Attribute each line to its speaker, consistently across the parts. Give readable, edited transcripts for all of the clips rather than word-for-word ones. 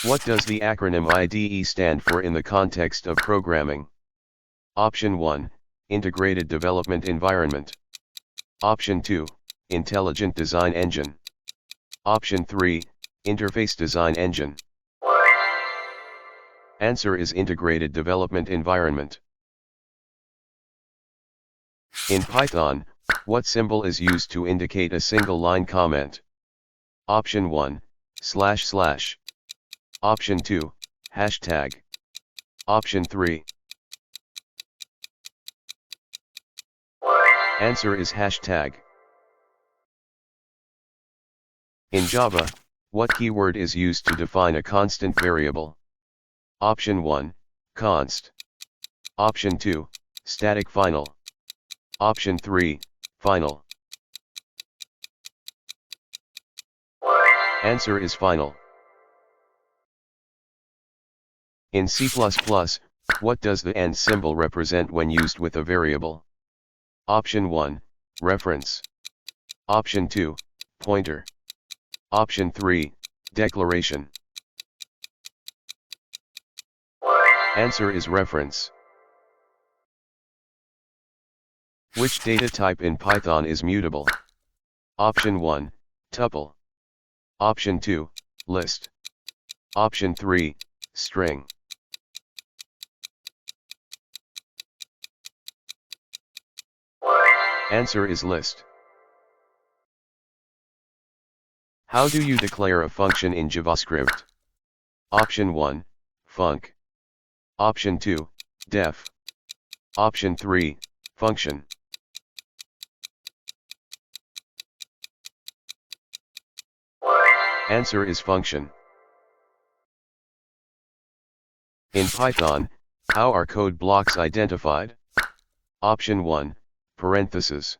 Speaker 1: What does the acronym IDE stand for in the context of programming? Option 1, Integrated Development Environment. Option 2, Intelligent Design Engine. Option 3, Interface Design Engine. Answer is Integrated Development Environment. In Python, what symbol is used to indicate a single-line comment? Option 1, // Option 2, hashtag. Option 3. Answer is hashtag. In Java, what keyword is used to define a constant variable? Option 1, const. Option 2, static final. Option 3, final. Answer is final. In C++, what does the and symbol represent when used with a variable? Option 1, reference. Option 2, pointer. Option 3, declaration. Answer is reference. Which data type in Python is mutable? Option 1, tuple. Option 2, list. Option 3, string. Answer is list. How do you declare a function in JavaScript? Option 1, func. Option 2, def. Option 3, function. Answer is function. In Python, how are code blocks identified? Option 1, parentheses.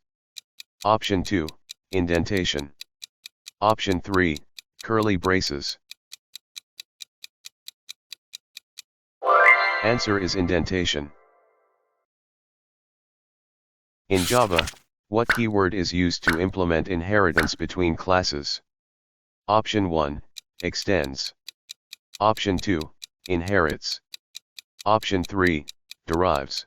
Speaker 1: Option 2, indentation. Option 3, curly braces. Answer is indentation. In Java, what keyword is used to implement inheritance between classes? Option 1, extends. Option 2, inherits. Option 3, derives.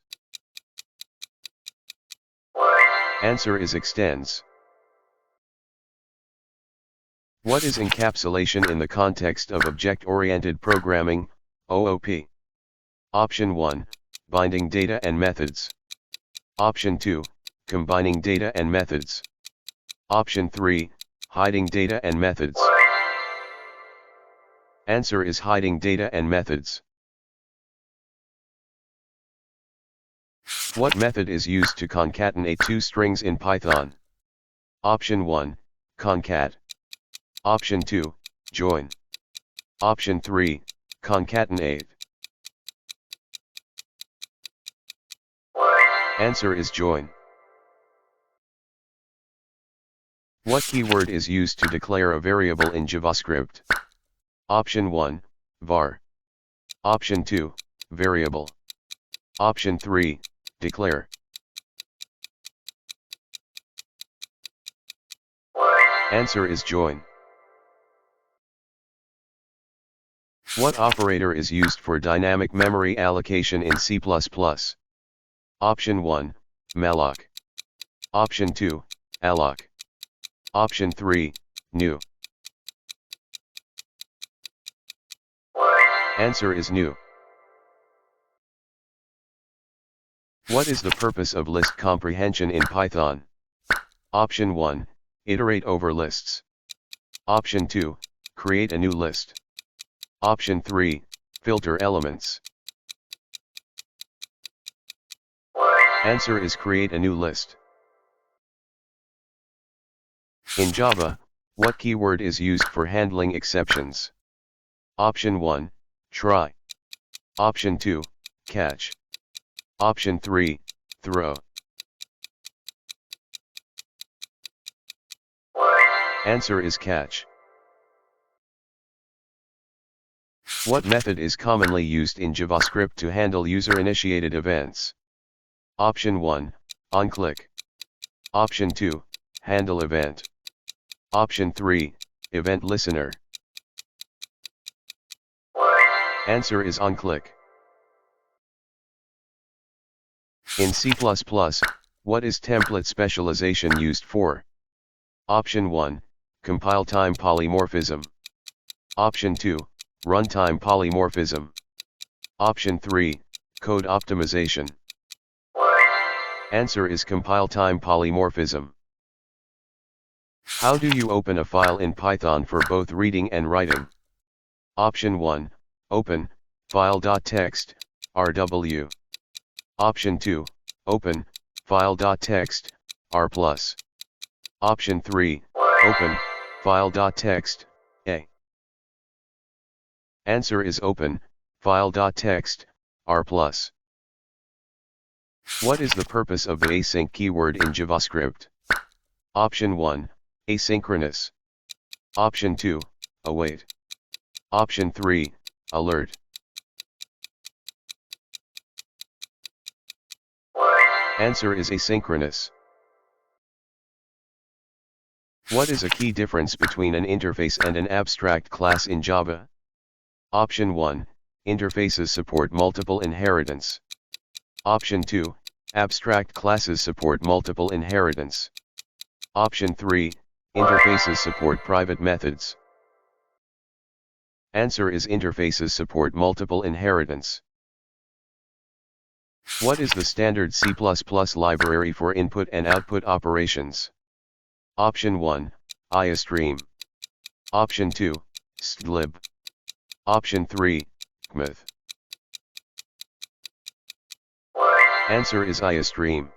Speaker 1: Answer is extends. What is encapsulation in the context of object-oriented programming, OOP? Option 1, binding data and methods. Option 2, combining data and methods. Option 3, hiding data and methods. Answer is hiding data and methods. What method is used to concatenate two strings in Python? Option 1, concat. Option 2, join. Option 3, concatenate. Answer is join. What keyword is used to declare a variable in JavaScript? Option 1, var. Option 2, variable. Option 3, declare. Answer is join. What operator is used for dynamic memory allocation in C++? Option 1, malloc. Option 2, alloc. Option 3, new. Answer is new. What is the purpose of list comprehension in Python? Option 1, iterate over lists. Option 2, create a new list. Option 3, filter elements. Answer is create a new list. In Java, what keyword is used for handling exceptions? Option 1, try. Option 2, catch. Option 3, throw. Answer is catch. What method is commonly used in JavaScript to handle user-initiated events? Option 1, onClick. Option 2, handle event. Option 3, event listener. Answer is onClick. In C++, what is template specialization used for? Option 1, compile time polymorphism. Option 2, runtime polymorphism. Option 3, code optimization. Answer is compile time polymorphism. How do you open a file in Python for both reading and writing? Option 1, open, file.txt, rw. Option 2, open, file.txt, r+. Option 3, open, file.txt, a. Answer is open, file.txt, r+. What is the purpose of the async keyword in JavaScript? Option 1, asynchronous. Option 2, await. Option 3, alert. Answer is asynchronous. What is a key difference between an interface and an abstract class in Java? Option 1, interfaces support multiple inheritance. Option 2, abstract classes support multiple inheritance. Option 3, interfaces support private methods. Answer is interfaces support multiple inheritance. What is the standard C++ library for input and output operations? Option 1, iostream. Option 2, stlib. Option 3, gmth. Answer is iostream.